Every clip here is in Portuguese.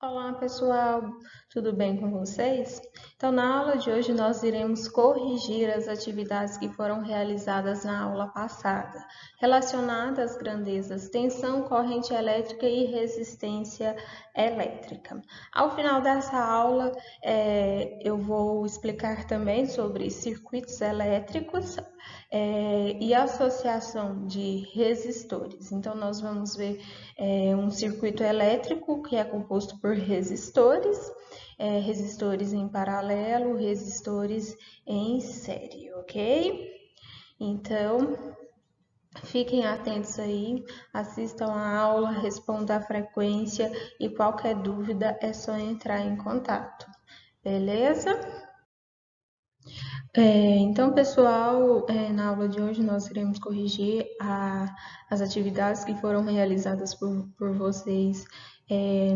Olá pessoal, tudo bem com vocês? Então, na aula de hoje, nós iremos corrigir as atividades que foram realizadas na aula passada, relacionadas às grandezas tensão, corrente elétrica e resistência elétrica. Ao final dessa aula, eu vou explicar também sobre circuitos elétricos e associação de resistores. Então, nós vamos ver um circuito elétrico que é composto por resistores, resistores em paralelo, resistores em série, ok? Então, fiquem atentos aí, assistam a aula, respondam a frequência e qualquer dúvida é só entrar em contato, beleza? Então, pessoal, na aula de hoje nós iremos corrigir as atividades que foram realizadas por vocês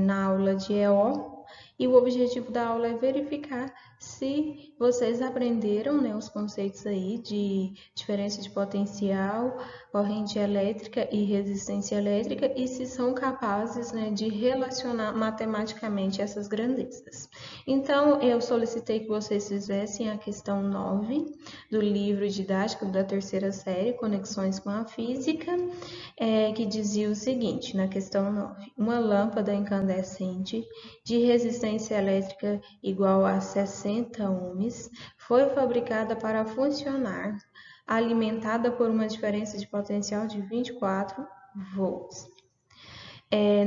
na aula de EO. E o objetivo da aula é verificar se vocês aprenderam, né, os conceitos aí de diferença de potencial, corrente elétrica e resistência elétrica e se são capazes, né, de relacionar matematicamente essas grandezas. Então, eu solicitei que vocês fizessem a questão 9 do livro didático da terceira série, Conexões com a Física, que dizia o seguinte, na questão 9: uma lâmpada incandescente de resistência elétrica igual a 60 ohms foi fabricada para funcionar, alimentada por uma diferença de potencial de 24 volts.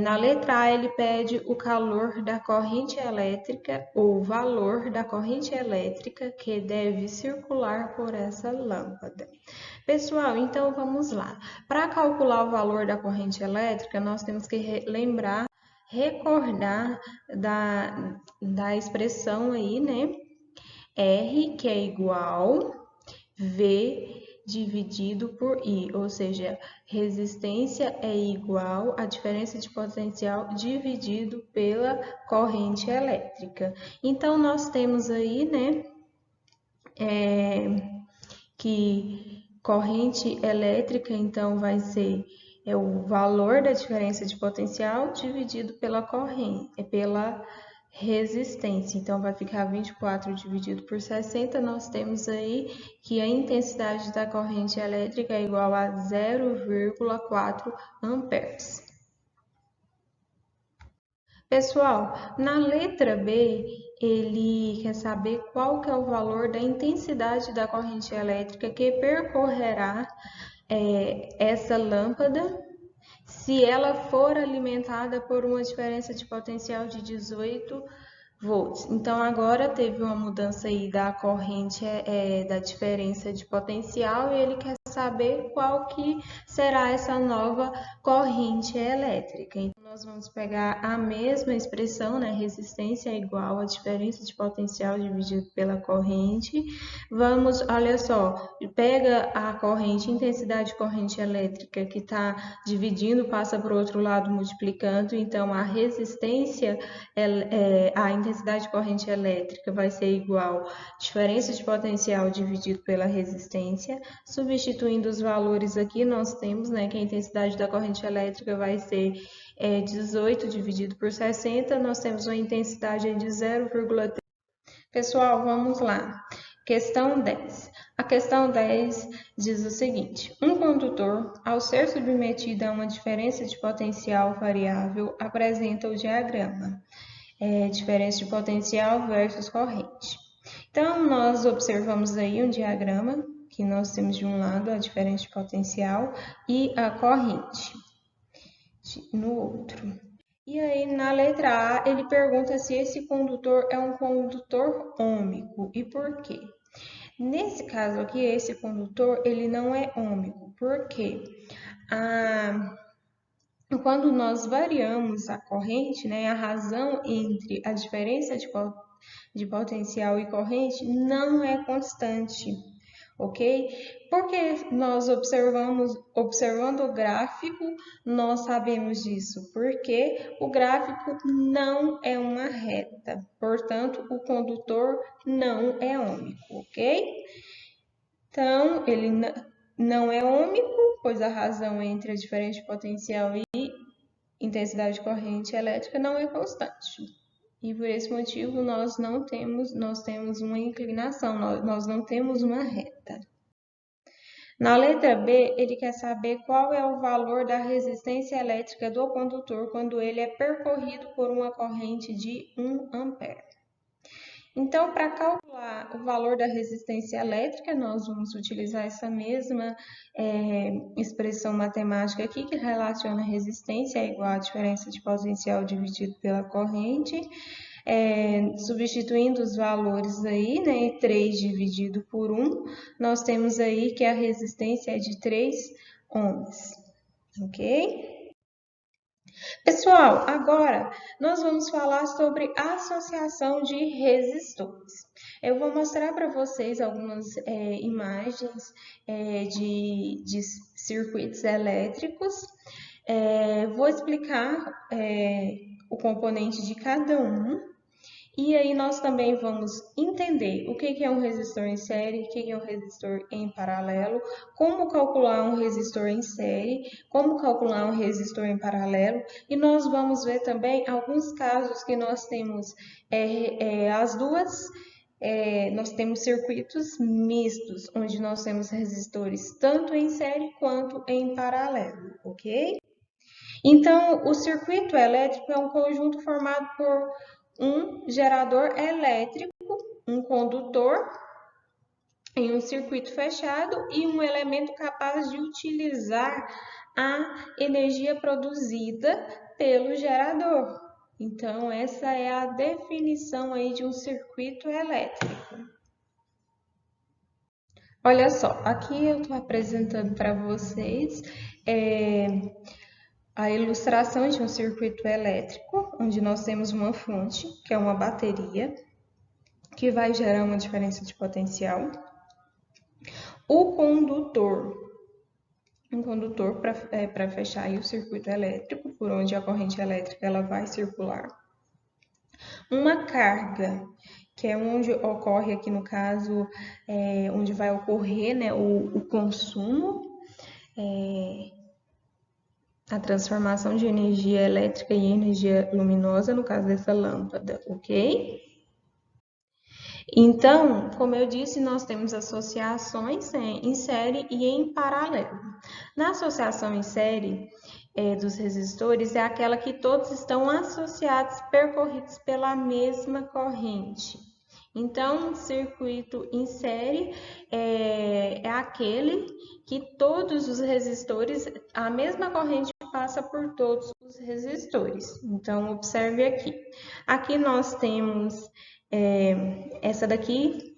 Na letra A, ele pede o calor da corrente elétrica ou valor da corrente elétrica que deve circular por essa lâmpada. Pessoal, então vamos lá. Para calcular o valor da corrente elétrica, nós temos que recordar da expressão aí, né? R, que é igual V dividido por I, ou seja, resistência é igual à diferença de potencial dividido pela corrente elétrica. Então, nós temos aí, né, que corrente elétrica, então, vai ser o valor da diferença de potencial dividido pela corrente, pela resistência. Então, vai ficar 24 dividido por 60. Nós temos aí que a intensidade da corrente elétrica é igual a 0,4 amperes. Pessoal, na letra B, ele quer saber qual que é o valor da intensidade da corrente elétrica que percorrerá essa lâmpada se ela for alimentada por uma diferença de potencial de 18 volts. Então, agora teve uma mudança aí da corrente, da diferença de potencial, e ele quer saber qual que será essa nova corrente elétrica. Então, nós vamos pegar a mesma expressão, né? Resistência é igual a diferença de potencial dividido pela corrente. Vamos, olha só, pega a corrente, intensidade de corrente elétrica que está dividindo, passa para o outro lado multiplicando, então a resistência, a intensidade de corrente elétrica vai ser igual a diferença de potencial dividido pela resistência. Substituindo os valores aqui, nós temos, né, que a intensidade da corrente elétrica vai ser 18 dividido por 60, nós temos uma intensidade de 0,3. Pessoal, vamos lá. Questão 10. A questão 10 diz o seguinte: um condutor, ao ser submetido a uma diferença de potencial variável, apresenta o diagrama. Diferença de potencial versus corrente. Então, nós observamos aí um diagrama que nós temos de um lado a diferença de potencial e a corrente no outro. E aí, na letra A, ele pergunta se esse condutor é um condutor ômico e por quê. Nesse caso aqui, esse condutor, ele não é ômico, porque quando nós variamos a corrente, né, a razão entre a diferença de potencial e corrente não é constante, ok? Porque nós observando o gráfico, nós sabemos disso, porque o gráfico não é uma reta, portanto, o condutor não é ômico, ok? Então, ele não é ômico, pois a razão entre a diferença de potencial e intensidade de corrente elétrica não é constante. E por esse motivo nós temos uma inclinação, nós não temos uma reta. Na letra B, ele quer saber qual é o valor da resistência elétrica do condutor quando ele é percorrido por uma corrente de 1 ampere. Então, para calcular o valor da resistência elétrica, nós vamos utilizar essa mesma expressão matemática aqui, que relaciona a resistência é igual à diferença de potencial dividido pela corrente. Substituindo os valores aí, né, 3 dividido por 1, nós temos aí que a resistência é de 3 ohms, ok? Pessoal, agora nós vamos falar sobre associação de resistores. Eu vou mostrar para vocês algumas imagens de circuitos elétricos. Vou explicar o componente de cada um. E aí nós também vamos entender o que é um resistor em série, o que é um resistor em paralelo, como calcular um resistor em série, como calcular um resistor em paralelo, e nós vamos ver também alguns casos que nós temos nós temos circuitos mistos, onde nós temos resistores tanto em série quanto em paralelo, ok? Então, o circuito elétrico é um conjunto formado por um gerador elétrico, um condutor em um circuito fechado e um elemento capaz de utilizar a energia produzida pelo gerador. Então, essa é a definição aí de um circuito elétrico. Olha só, aqui eu estou apresentando para vocês a ilustração de um circuito elétrico, onde nós temos uma fonte, que é uma bateria, que vai gerar uma diferença de potencial. O condutor, um condutor para fechar aí o circuito elétrico, por onde a corrente elétrica ela vai circular. Uma carga, que é onde ocorre aqui no caso, onde vai ocorrer, né, o consumo, a transformação de energia elétrica em energia luminosa, no caso dessa lâmpada, ok? Então, como eu disse, nós temos associações em série e em paralelo. Na associação em série dos resistores é aquela que todos estão associados, percorridos pela mesma corrente. Então, circuito em série é aquele que todos os resistores, a mesma corrente passa por todos os resistores. Então, observe aqui. Aqui nós temos essa daqui,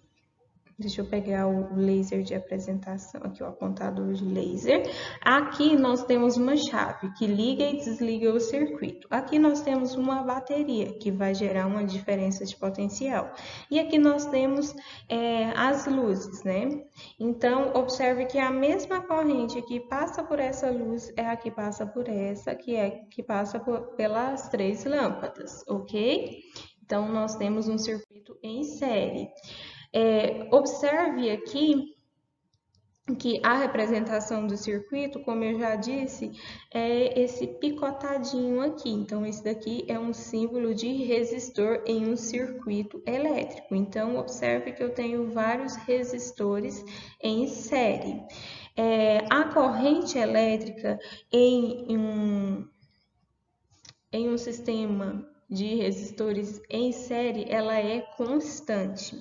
deixa eu pegar o laser de apresentação, aqui o apontador de laser. Aqui nós temos uma chave que liga e desliga o circuito. Aqui nós temos uma bateria que vai gerar uma diferença de potencial. E aqui nós temos as luzes, né? Então, observe que a mesma corrente que passa por essa luz é a que passa por essa, que passa pelas 3 lâmpadas, ok? Então, nós temos um circuito em série. Observe aqui que a representação do circuito, como eu já disse, é esse picotadinho aqui. Então, esse daqui é um símbolo de resistor em um circuito elétrico. Então, observe que eu tenho vários resistores em série. A corrente elétrica em um sistema de resistores em série, ela é constante.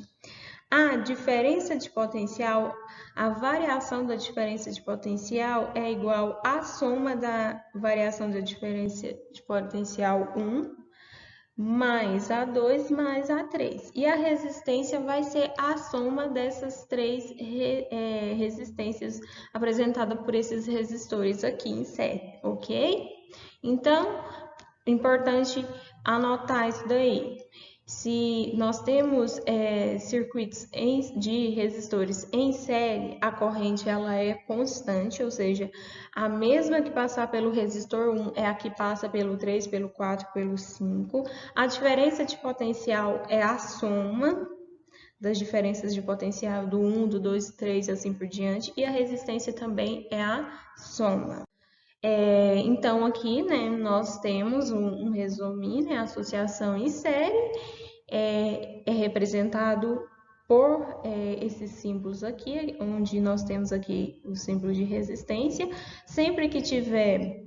A diferença de potencial, a variação da diferença de potencial é igual à soma da variação da diferença de potencial 1 mais a 2 mais a 3. E a resistência vai ser a soma dessas 3 resistências apresentadas por esses resistores aqui em série, ok? Então, importante anotar isso daí. Se nós temos circuitos de resistores em série, a corrente ela é constante, ou seja, a mesma que passar pelo resistor 1 é a que passa pelo 3, pelo 4, pelo 5. A diferença de potencial é a soma das diferenças de potencial do 1, do 2, 3 e assim por diante, e a resistência também é a soma. Então, aqui, né, nós temos um resuminho, né, associação em série, é representado por esses símbolos aqui, onde nós temos aqui o símbolo de resistência. Sempre que tiver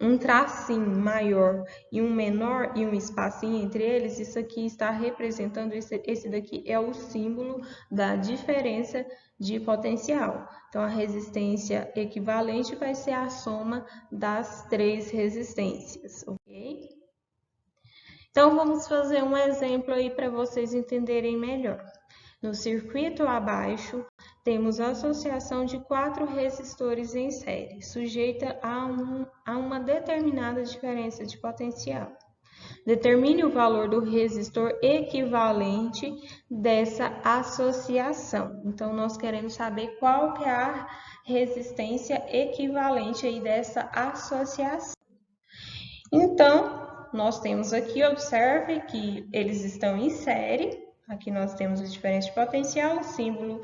um tracinho maior e um menor e um espacinho entre eles, isso aqui está representando, esse daqui é o símbolo da diferença de potencial. Então, a resistência equivalente vai ser a soma das três resistências, ok? Então, vamos fazer um exemplo aí para vocês entenderem melhor. No circuito abaixo, temos a associação de 4 resistores em série, sujeita a uma determinada diferença de potencial. Determine o valor do resistor equivalente dessa associação. Então, nós queremos saber qual que é a resistência equivalente aí dessa associação. Então, nós temos aqui, observe que eles estão em série. Aqui nós temos a diferença de potencial, o símbolo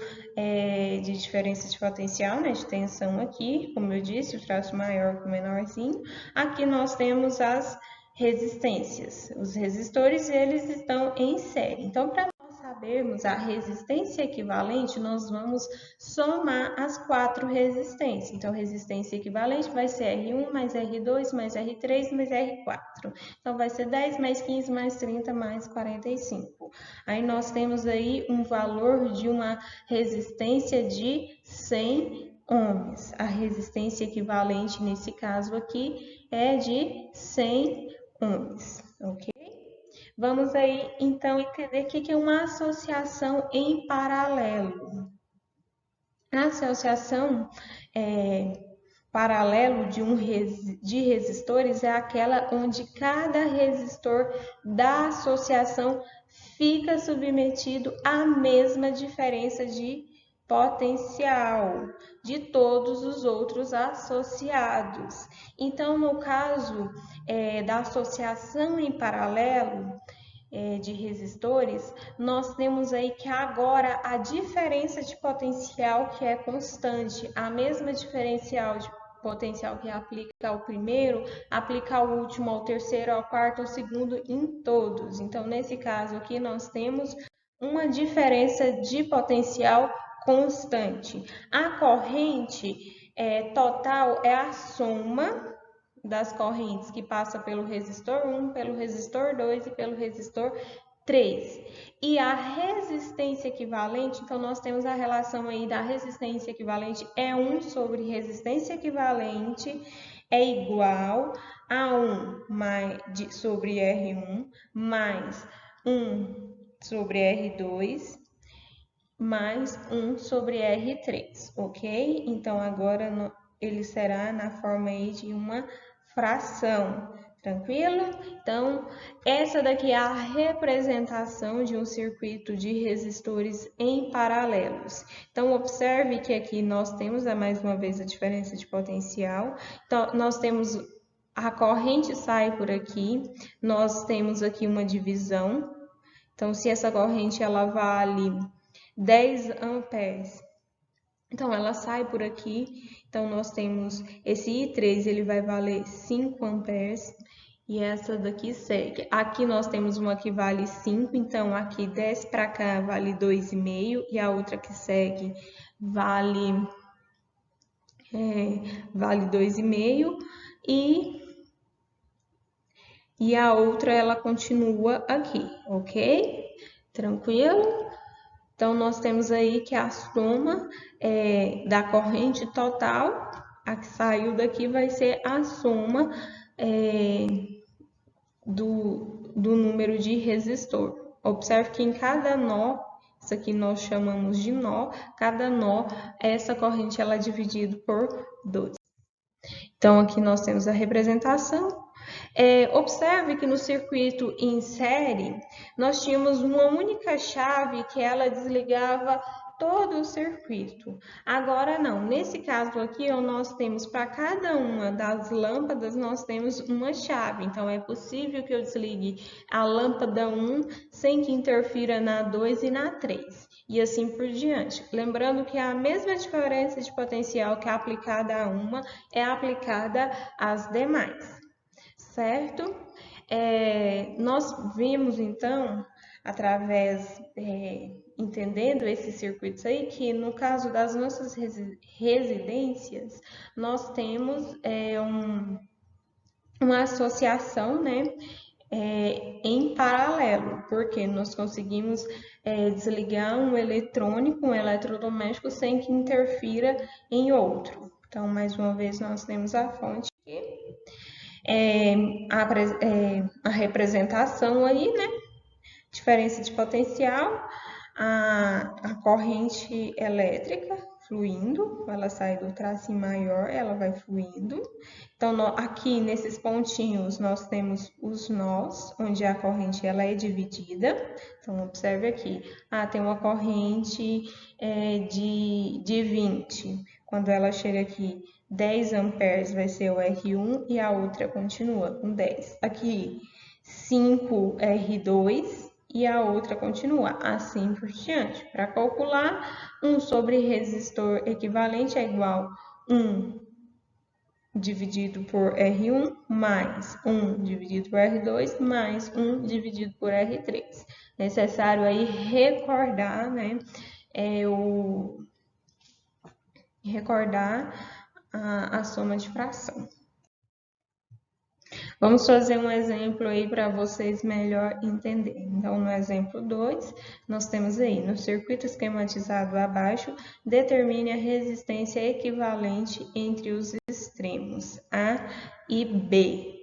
de diferença de potencial, né, de tensão aqui, como eu disse, o traço maior com o menorzinho. Aqui nós temos as resistências. Os resistores, eles estão em série. Então, para nós sabermos a resistência equivalente, nós vamos somar as 4 resistências. Então, resistência equivalente vai ser R1 mais R2 mais R3 mais R4. Então, vai ser 10 mais 15 mais 30 mais 45. Aí, nós temos aí um valor de uma resistência de 100 ohms. A resistência equivalente, nesse caso aqui, é de 100 ohms, ok? Vamos aí, então, entender o que é uma associação em paralelo. A associação paralelo de resistores é aquela onde cada resistor da associação fica submetido à mesma diferença de potencial de todos os outros associados. Então, no caso da associação em paralelo de resistores, nós temos aí que agora a diferença de potencial que é constante, a mesma diferencial de potencial que aplica ao primeiro, aplica ao último, ao terceiro, ao quarto, ao segundo, em todos. Então, nesse caso aqui, nós temos uma diferença de potencial constante. A corrente total é a soma das correntes que passa pelo resistor 1, pelo resistor 2 e pelo resistor 3. E a resistência equivalente, então nós temos a relação aí da resistência equivalente, é 1 sobre resistência equivalente é igual a 1 sobre R1 mais 1 sobre R2 mais 1 sobre R3, ok? Então, agora ele será na forma aí de uma fração, tranquilo? Então, essa daqui é a representação de um circuito de resistores em paralelos. Então, observe que aqui nós temos, mais uma vez, a diferença de potencial. Então, nós temos a corrente sai por aqui, nós temos aqui uma divisão. Então, se essa corrente ela vale 10 amperes, então ela sai por aqui. Então, nós temos esse I3, ele vai valer 5 amperes. E essa daqui segue. Aqui nós temos uma que vale 5, então aqui desce para cá vale 2,5. E a outra que segue vale 2,5. E a outra ela continua aqui, ok? Tranquilo? Então, nós temos aí que a soma da corrente total, a que saiu daqui vai ser a soma do número de resistor. Observe que em cada nó, isso aqui nós chamamos de nó, cada nó, essa corrente ela é dividida por 2. Então, aqui nós temos a representação. Observe que no circuito em série, nós tínhamos uma única chave que ela desligava todo o circuito. Agora não, nesse caso aqui, nós temos para cada uma das lâmpadas, nós temos uma chave. Então, é possível que eu desligue a lâmpada 1 sem que interfira na 2 e na 3. E assim por diante. Lembrando que a mesma diferença de potencial que é aplicada a uma é aplicada às demais, certo? Nós vimos então, através, entendendo esses circuitos aí, que no caso das nossas residências, nós temos uma associação, né, em paralelo, porque nós conseguimos desligar um eletrônico, um eletrodoméstico, sem que interfira em outro. Então, mais uma vez, nós temos a fonte aqui. A representação aí, né? Diferença de potencial, a corrente elétrica fluindo, ela sai do tracinho maior, ela vai fluindo. Então, aqui nesses pontinhos, nós temos os nós, onde a corrente ela é dividida. Então, observe aqui, tem uma corrente de 20. Quando ela chega aqui, 10 amperes vai ser o R1 e a outra continua com 10. Aqui, 5 R2 e a outra continua, assim por diante. Para calcular, 1 sobre resistor equivalente é igual a 1 dividido por R1 mais 1 dividido por R2 mais 1 dividido por R3. Necessário aí recordar, né, a soma de fração. Vamos fazer um exemplo aí para vocês melhor entenderem. Então, no exemplo 2, nós temos aí, no circuito esquematizado abaixo, determine a resistência equivalente entre os extremos A e B.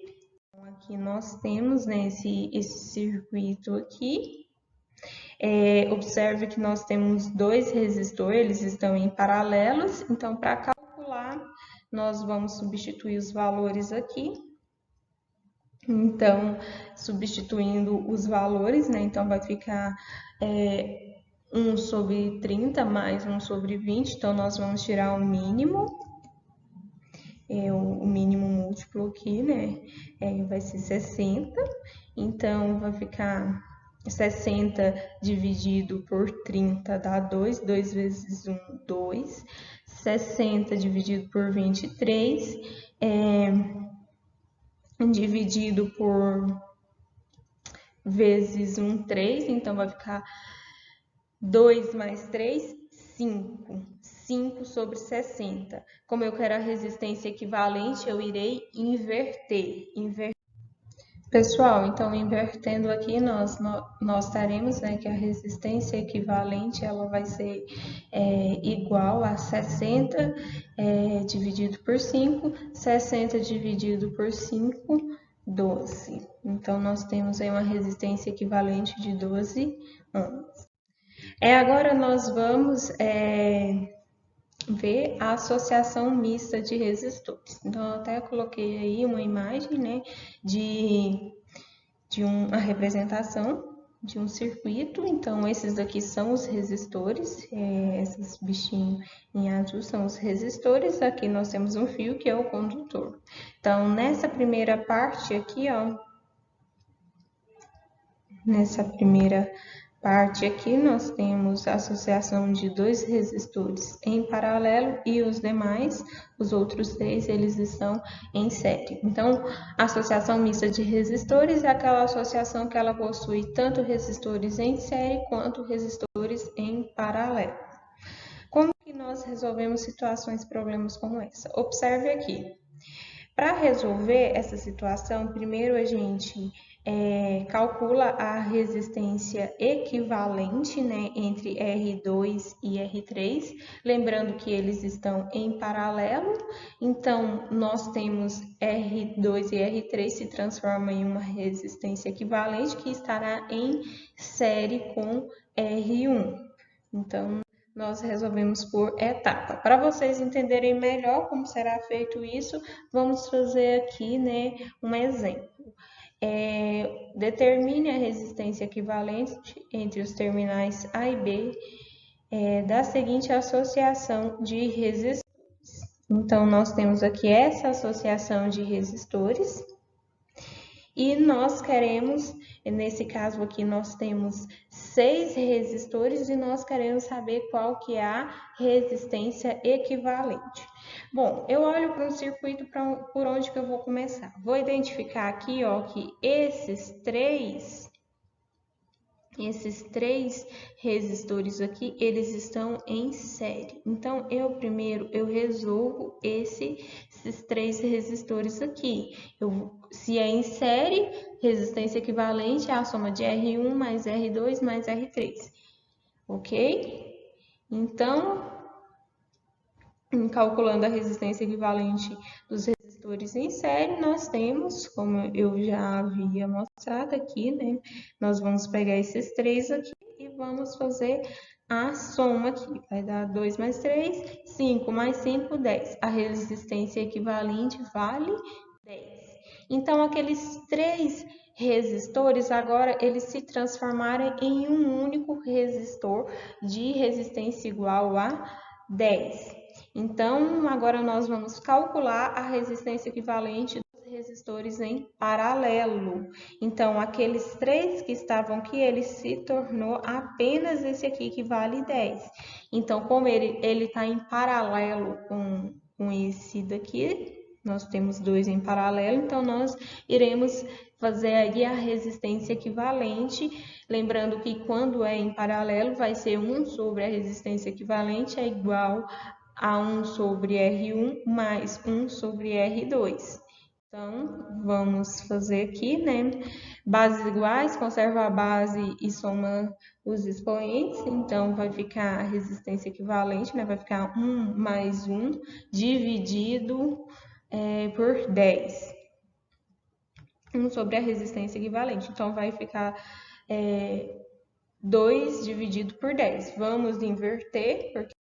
Então, aqui nós temos, né, esse circuito aqui. Observe que nós temos dois resistores, eles estão em paralelos. Então, para calcular, nós vamos substituir os valores aqui. Então, substituindo os valores, né? Então, vai ficar 1 sobre 30 mais 1 sobre 20. Então, nós vamos tirar o mínimo. O mínimo múltiplo aqui, né? Vai ser 60. Então, vai ficar 60 dividido por 30 dá 2. 2 vezes 1, 2. 60 dividido por 23 dividido por vezes 1, 3, então vai ficar 2 mais 3, 5. 5 sobre 60. Como eu quero a resistência equivalente, eu irei inverter. Pessoal, então invertendo aqui, nós teremos, né, que a resistência equivalente ela vai ser igual a 60 dividido por 5, 60 dividido por 5, 12. Então, nós temos aí uma resistência equivalente de 12 ohms. Agora nós vamos ver a associação mista de resistores. Então, eu até coloquei aí uma imagem, né, de uma representação de um circuito. Então, esses aqui são os resistores, esses bichinhos em azul são os resistores. Aqui nós temos um fio que é o condutor. Então, nessa primeira parte aqui, ó, nessa primeira parte aqui, nós temos a associação de dois resistores em paralelo e os demais, os outros 3, eles estão em série. Então, a associação mista de resistores é aquela associação que ela possui tanto resistores em série quanto resistores em paralelo. Como que nós resolvemos situações, problemas como essa? Observe aqui. Para resolver essa situação, primeiro a gente calcula a resistência equivalente, né, entre R2 e R3, lembrando que eles estão em paralelo. Então, nós temos R2 e R3 se transformam em uma resistência equivalente que estará em série com R1. Então, nós resolvemos por etapa. Para vocês entenderem melhor como será feito isso, vamos fazer aqui, né, um exemplo. Determine a resistência equivalente entre os terminais A e B da seguinte associação de resistores. Então, nós temos aqui essa associação de resistores e nós queremos, nesse caso aqui, nós temos 6 resistores e nós queremos saber qual que é a resistência equivalente. Bom, eu olho para um circuito por onde que eu vou começar. Vou identificar aqui, ó, que esses três resistores aqui, eles estão em série. Então, primeiro eu resolvo esses 3 resistores aqui. Se é em série, resistência equivalente é a soma de R1 mais R2 mais R3. Ok? Então, calculando a resistência equivalente dos resistores em série, nós temos, como eu já havia mostrado aqui, né? Nós vamos pegar esses 3 aqui e vamos fazer a soma aqui. Vai dar 2 mais 3, 5 mais 5, 10. A resistência equivalente vale 10. Então, aqueles 3 resistores, agora eles se transformaram em um único resistor de resistência igual a 10. Então, agora nós vamos calcular a resistência equivalente dos resistores em paralelo. Então, aqueles 3 que estavam aqui, ele se tornou apenas esse aqui que vale 10. Então, como ele está em paralelo com esse daqui, nós temos 2 em paralelo, então nós iremos fazer aí a resistência equivalente. Lembrando que quando é em paralelo, vai ser 1 sobre a resistência equivalente é igual a 1 sobre R1 mais 1 sobre R2. Então, vamos fazer aqui, né? Bases iguais, conserva a base e soma os expoentes. Então, vai ficar a resistência equivalente, né? Vai ficar 1 mais 1 dividido por 10. 1 sobre a resistência equivalente. Então, vai ficar 2 dividido por 10. Vamos inverter, porque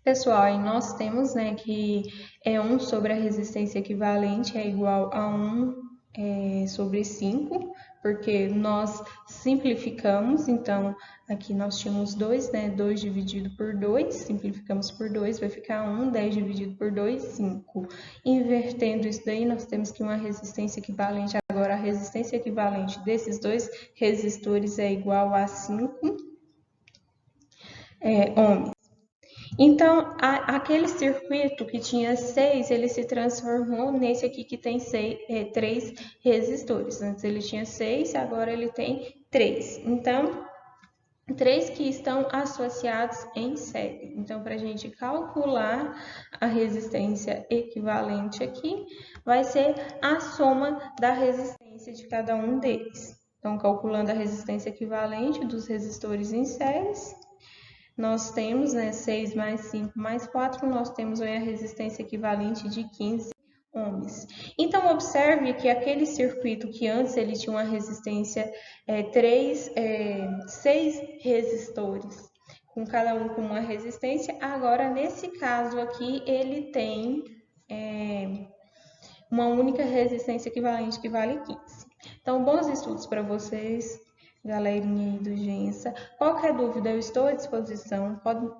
pessoal, aí nós temos, né, que 1 sobre a resistência equivalente é igual a 1 sobre 5, porque nós simplificamos, então aqui nós tínhamos 2, né, 2 dividido por 2, simplificamos por 2, vai ficar 1, 10 dividido por 2, 5. Invertendo isso daí, nós temos que uma resistência equivalente, agora a resistência equivalente desses 2 resistores é igual a 5 ohms. Então, aquele circuito que tinha 6, ele se transformou nesse aqui que tem 3 resistores. Antes ele tinha 6, agora ele tem 3. Então, 3 que estão associados em série. Então, para a gente calcular a resistência equivalente aqui, vai ser a soma da resistência de cada um deles. Então, calculando a resistência equivalente dos resistores em séries, nós temos, né, 6 mais 5 mais 4, nós temos aí a resistência equivalente de 15 ohms. Então, observe que aquele circuito que antes ele tinha uma resistência, 6 resistores, com cada um com uma resistência, agora nesse caso aqui ele tem uma única resistência equivalente que vale 15. Então, bons estudos para vocês, galerinha aí do Gensa. Qualquer dúvida, eu estou à disposição.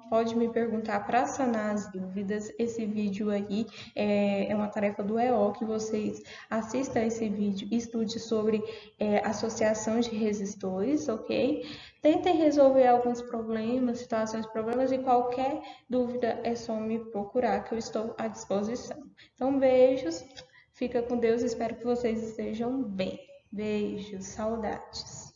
Pode me perguntar para sanar as dúvidas. Esse vídeo aí é uma tarefa do EO, que vocês assistam esse vídeo e estudem sobre associação de resistores, ok? Tentem resolver alguns problemas, problemas, e qualquer dúvida é só me procurar, que eu estou à disposição. Então, beijos, fica com Deus, espero que vocês estejam bem. Beijos, saudades.